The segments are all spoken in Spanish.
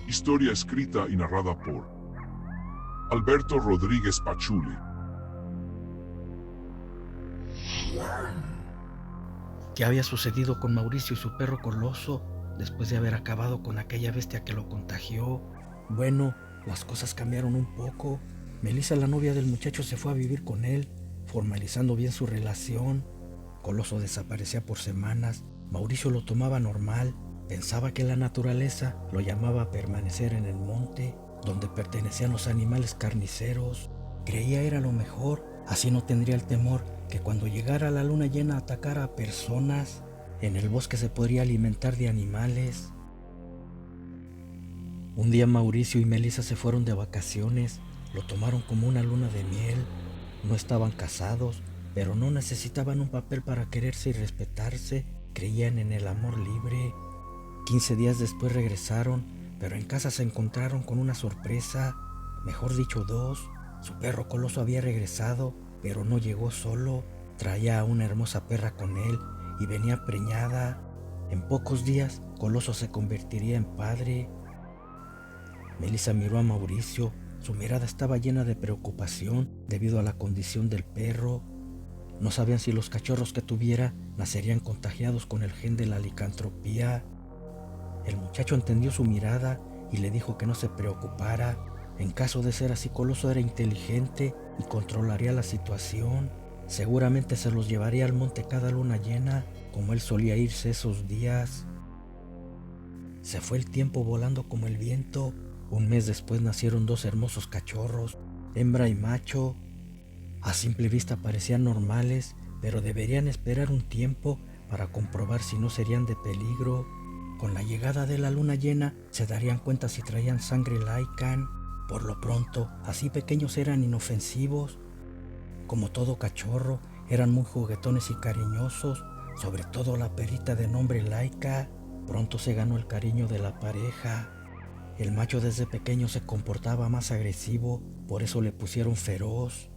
Historia escrita y narrada por Alberto Rodríguez Pachuli. ¿Qué había sucedido con Mauricio y su perro Coloso después de haber acabado con aquella bestia que lo contagió? Bueno, las cosas cambiaron un poco. Melissa, la novia del muchacho, se fue a vivir con él, formalizando bien su relación. Coloso desaparecía por semanas. Mauricio lo tomaba normal. Pensaba que la naturaleza lo llamaba a permanecer en el monte, donde pertenecían los animales carniceros. Creía era lo mejor, así no tendría el temor que cuando llegara la luna llena atacara a personas. En el bosque se podría alimentar de animales. Un día Mauricio y Melissa se fueron de vacaciones. Lo tomaron como una luna de miel. No estaban casados, pero no necesitaban un papel para quererse y respetarse. Creían en el amor libre. 15 días después regresaron, pero en casa se encontraron con una sorpresa, mejor dicho dos. Su perro Coloso había regresado, pero no llegó solo. Traía a una hermosa perra con él y venía preñada. En pocos días, Coloso se convertiría en padre. Melissa miró a Mauricio. Su mirada estaba llena de preocupación debido a la condición del perro. No sabían si los cachorros que tuviera nacerían contagiados con el gen de la licantropía. El muchacho entendió su mirada y le dijo que no se preocupara. En caso de ser así, Coloso era inteligente y controlaría la situación. Seguramente se los llevaría al monte cada luna llena, como él solía irse esos días. Se fue el tiempo volando como el viento. Un mes después nacieron dos hermosos cachorros, hembra y macho. A simple vista parecían normales, pero deberían esperar un tiempo para comprobar si no serían de peligro. Con la llegada de la luna llena se darían cuenta si traían sangre Lycan. Por lo pronto, así pequeños eran inofensivos. Como todo cachorro, eran muy juguetones y cariñosos, sobre todo la perrita de nombre Laika. Pronto se ganó el cariño de la pareja. El macho desde pequeño se comportaba más agresivo, por eso le pusieron Feroz.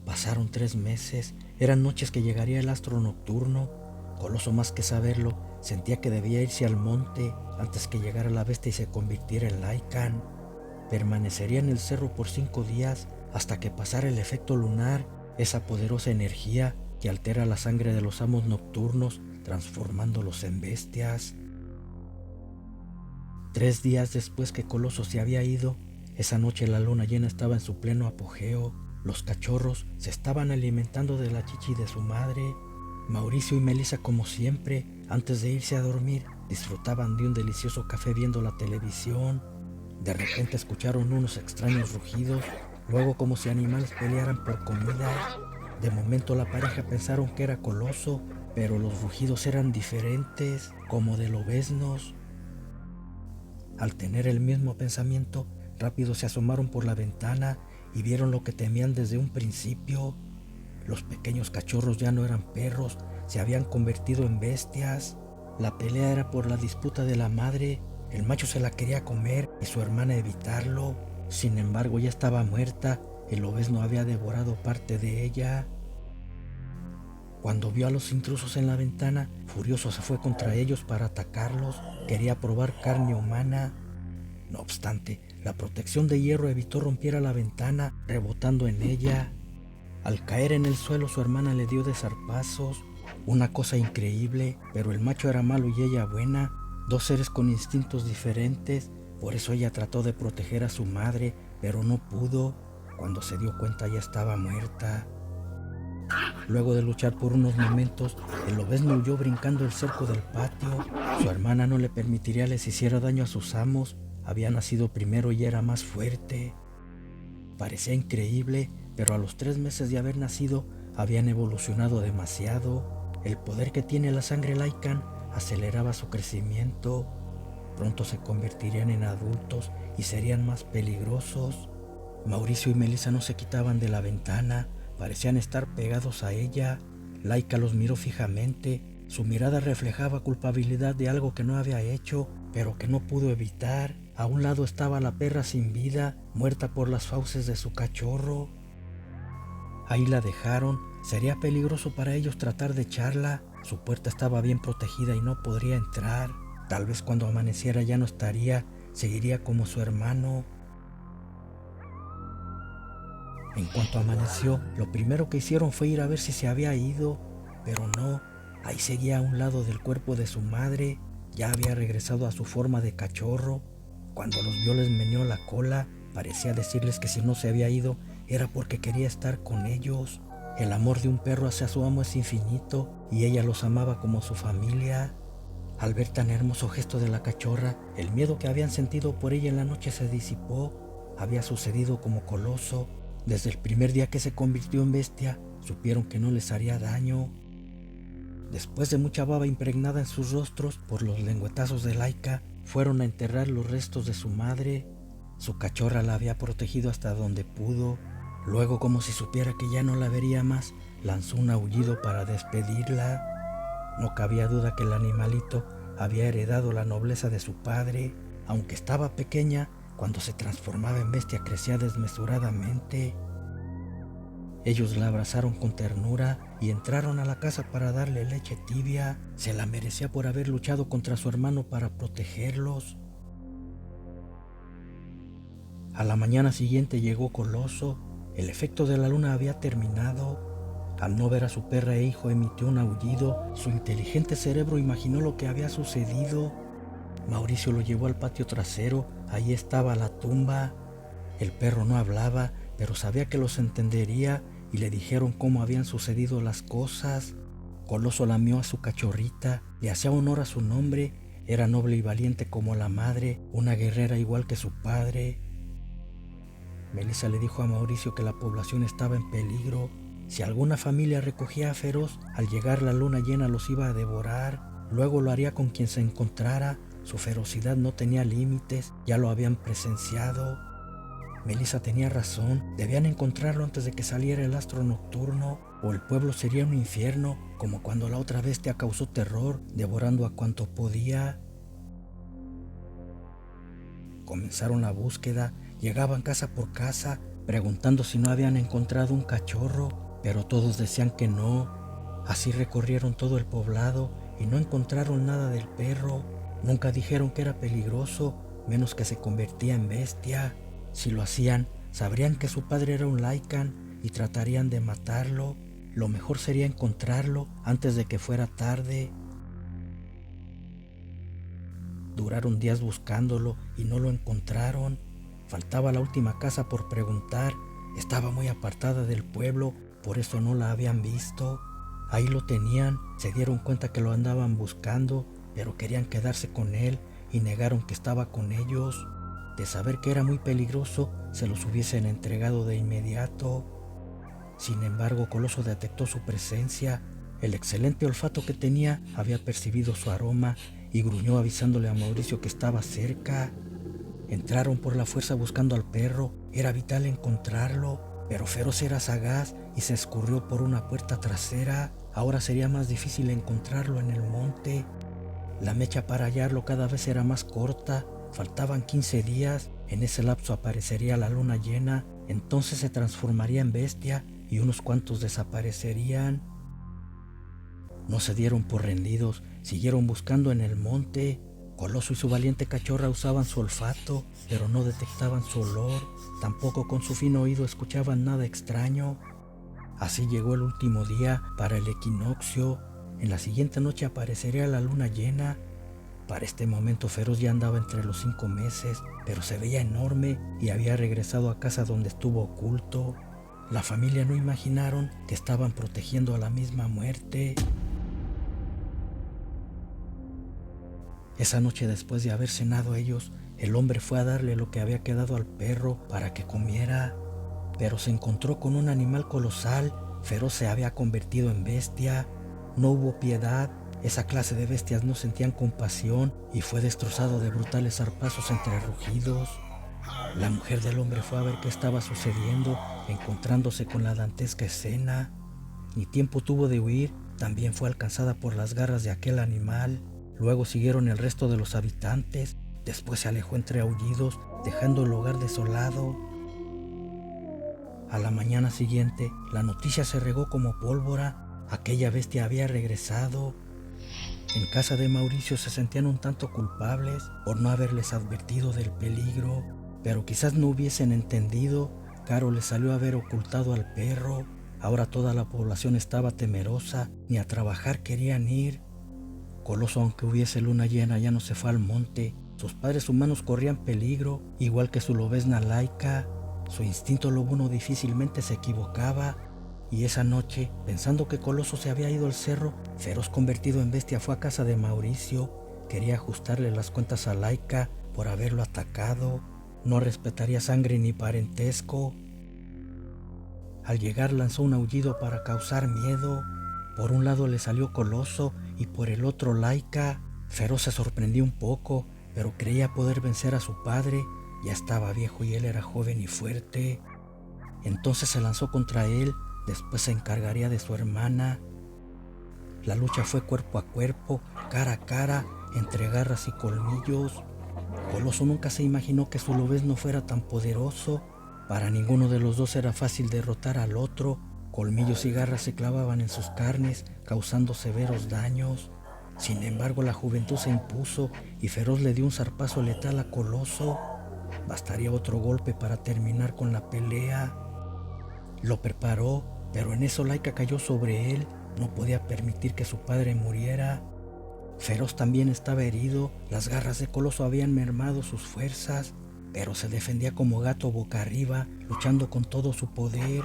Pasaron 3 meses, eran noches que llegaría el astro nocturno. Coloso, más que saberlo, sentía que debía irse al monte antes que llegara la bestia y se convirtiera en Lycan. Permanecería en el cerro por 5 días hasta que pasara el efecto lunar, esa poderosa energía que altera la sangre de los amos nocturnos, transformándolos en bestias. 3 días después que Coloso se había ido, esa noche la luna llena estaba en su pleno apogeo. Los cachorros se estaban alimentando de la chichi de su madre. Mauricio y Melissa, como siempre, antes de irse a dormir, disfrutaban de un delicioso café viendo la televisión. De repente escucharon unos extraños rugidos, luego como si animales pelearan por comida. De momento la pareja pensaron que era Coloso, pero los rugidos eran diferentes, como de lobeznos. Al tener el mismo pensamiento, rápido se asomaron por la ventana y vieron lo que temían desde un principio. Los pequeños cachorros ya no eran perros, se habían convertido en bestias. La pelea era por la disputa de la madre. El macho se la quería comer y su hermana evitarlo. Sin embargo, ya estaba muerta. El obesno había devorado parte de ella. Cuando vio a los intrusos en la ventana, furioso se fue contra ellos para atacarlos. Quería probar carne humana. No obstante, la protección de hierro evitó rompiera la ventana, rebotando en ella. Al caer en el suelo, su hermana le dio de zarpazos. Una cosa increíble, pero el macho era malo y ella buena. Dos seres con instintos diferentes. Por eso ella trató de proteger a su madre, pero no pudo. Cuando se dio cuenta ya estaba muerta. Luego de luchar por unos momentos, el lobezno huyó brincando el cerco del patio. Su hermana no le permitiría les hiciera daño a sus amos. Había nacido primero y era más fuerte. Parecía increíble, pero a los 3 meses de haber nacido habían evolucionado demasiado. El poder que tiene la sangre Lycan aceleraba su crecimiento. Pronto se convertirían en adultos y serían más peligrosos. Mauricio y Melissa no se quitaban de la ventana, parecían estar pegados a ella. Laika los miró fijamente. Su mirada reflejaba culpabilidad de algo que no había hecho, pero que no pudo evitar. A un lado estaba la perra sin vida, muerta por las fauces de su cachorro. Ahí la dejaron. Sería peligroso para ellos tratar de echarla. Su puerta estaba bien protegida y no podría entrar. Tal vez cuando amaneciera ya no estaría, seguiría como su hermano. En cuanto amaneció, lo primero que hicieron fue ir a ver si se había ido, pero no, ahí seguía a un lado del cuerpo de su madre, ya había regresado a su forma de cachorro. Cuando los vio les meneó la cola, parecía decirles que si no se había ido era porque quería estar con ellos. El amor de un perro hacia su amo es infinito y ella los amaba como su familia. Al ver tan hermoso gesto de la cachorra, el miedo que habían sentido por ella en la noche se disipó. Había sucedido como Coloso. Desde el primer día que se convirtió en bestia, supieron que no les haría daño. Después de mucha baba impregnada en sus rostros por los lengüetazos de Laika, fueron a enterrar los restos de su madre. Su cachorra la había protegido hasta donde pudo. Luego, como si supiera que ya no la vería más, lanzó un aullido para despedirla. No cabía duda que el animalito había heredado la nobleza de su padre. Aunque estaba pequeña, cuando se transformaba en bestia crecía desmesuradamente. Ellos la abrazaron con ternura y entraron a la casa para darle leche tibia. Se la merecía por haber luchado contra su hermano para protegerlos. A la mañana siguiente llegó Coloso. El efecto de la luna había terminado. Al no ver a su perra e hijo emitió un aullido. Su inteligente cerebro imaginó lo que había sucedido. Mauricio lo llevó al patio trasero. Ahí estaba la tumba. El perro no hablaba, pero sabía que los entendería y le dijeron cómo habían sucedido las cosas. Coloso lamió a su cachorrita, le hacía honor a su nombre. Era noble y valiente como la madre, una guerrera igual que su padre. Melissa le dijo a Mauricio que la población estaba en peligro. Si alguna familia recogía a Feroz, al llegar la luna llena los iba a devorar. Luego lo haría con quien se encontrara. Su ferocidad no tenía límites, ya lo habían presenciado. Melissa tenía razón, debían encontrarlo antes de que saliera el astro nocturno, o el pueblo sería un infierno, como cuando la otra bestia causó terror, devorando a cuanto podía. Comenzaron la búsqueda, llegaban casa por casa, preguntando si no habían encontrado un cachorro, pero todos decían que no. Así recorrieron todo el poblado y no encontraron nada del perro. Nunca dijeron que era peligroso, menos que se convertía en bestia. Si lo hacían, sabrían que su padre era un Lycan y tratarían de matarlo. Lo mejor sería encontrarlo antes de que fuera tarde. Duraron días buscándolo y no lo encontraron. Faltaba la última casa por preguntar. Estaba muy apartada del pueblo, por eso no la habían visto. Ahí lo tenían, se dieron cuenta que lo andaban buscando, pero querían quedarse con él y negaron que estaba con ellos. De saber que era muy peligroso, se los hubiesen entregado de inmediato. Sin embargo, Coloso detectó su presencia. El excelente olfato que tenía había percibido su aroma y gruñó avisándole a Mauricio que estaba cerca. Entraron por la fuerza buscando al perro. Era vital encontrarlo, pero Feroz era sagaz y se escurrió por una puerta trasera. Ahora sería más difícil encontrarlo en el monte. La mecha para hallarlo cada vez era más corta. Faltaban 15 días, en ese lapso aparecería la luna llena, entonces se transformaría en bestia y unos cuantos desaparecerían. No se dieron por rendidos, siguieron buscando en el monte. Coloso y su valiente cachorra usaban su olfato, pero no detectaban su olor, tampoco con su fino oído escuchaban nada extraño. Así llegó el último día para el equinoccio. En la siguiente noche aparecería la luna llena. Para este momento Feroz ya andaba entre los 5 meses, pero se veía enorme y había regresado a casa donde estuvo oculto. La familia no imaginaron que estaban protegiendo a la misma muerte. Esa noche, después de haber cenado ellos, el hombre fue a darle lo que había quedado al perro para que comiera, pero se encontró con un animal colosal. Feroz se había convertido en bestia. No hubo piedad. Esa clase de bestias no sentían compasión y fue destrozado de brutales zarpazos entre rugidos. La mujer del hombre fue a ver qué estaba sucediendo, encontrándose con la dantesca escena. Ni tiempo tuvo de huir, también fue alcanzada por las garras de aquel animal. Luego siguieron el resto de los habitantes. Después se alejó entre aullidos, dejando el lugar desolado. A la mañana siguiente, la noticia se regó como pólvora. Aquella bestia había regresado. En casa de Mauricio se sentían un tanto culpables por no haberles advertido del peligro, pero quizás no hubiesen entendido. Caro les salió a haber ocultado al perro. Ahora toda la población estaba temerosa, ni a trabajar querían ir. Coloso, aunque hubiese luna llena, ya no se fue al monte. Sus padres humanos corrían peligro, igual que su lobezna Laika. Su instinto lobuno difícilmente se equivocaba. Y esa noche, pensando que Coloso se había ido al cerro, Feroz convertido en bestia fue a casa de Mauricio. Quería ajustarle las cuentas a Laika por haberlo atacado. No respetaría sangre ni parentesco. Al llegar lanzó un aullido para causar miedo. Por un lado le salió Coloso y por el otro Laika. Feroz se sorprendió un poco, pero creía poder vencer a su padre. Ya estaba viejo y él era joven y fuerte. Entonces se lanzó contra él, después se encargaría de su hermana. La lucha fue cuerpo a cuerpo, cara a cara, entre garras y colmillos. Coloso nunca se imaginó que su lobezno fuera tan poderoso. Para ninguno de los dos era fácil derrotar al otro. Colmillos y garras se clavaban en sus carnes, causando severos daños. Sin embargo, la juventud se impuso y Feroz le dio un zarpazo letal a Coloso. Bastaría otro golpe para terminar con la pelea. Lo preparó, pero en eso Laika cayó sobre él. No podía permitir que su padre muriera. Feroz también estaba herido. Las garras de Coloso habían mermado sus fuerzas, pero se defendía como gato boca arriba, luchando con todo su poder.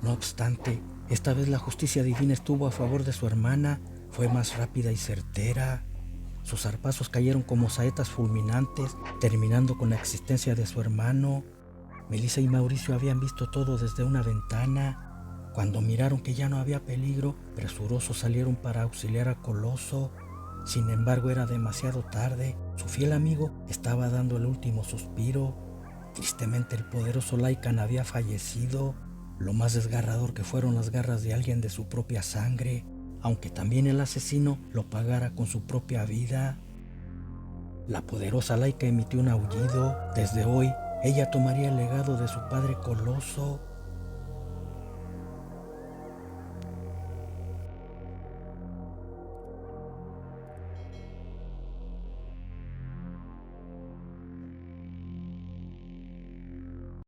No obstante, esta vez la justicia divina estuvo a favor de su hermana. Fue más rápida y certera. Sus zarpazos cayeron como saetas fulminantes, terminando con la existencia de su hermano. Melissa y Mauricio habían visto todo desde una ventana. Cuando miraron que ya no había peligro, presurosos salieron para auxiliar a Coloso. Sin embargo, era demasiado tarde. Su fiel amigo estaba dando el último suspiro. Tristemente, el poderoso Lycan había fallecido. Lo más desgarrador que fueron las garras de alguien de su propia sangre, aunque también el asesino lo pagara con su propia vida. La poderosa Laika emitió un aullido. Desde hoy, ella tomaría el legado de su padre Coloso.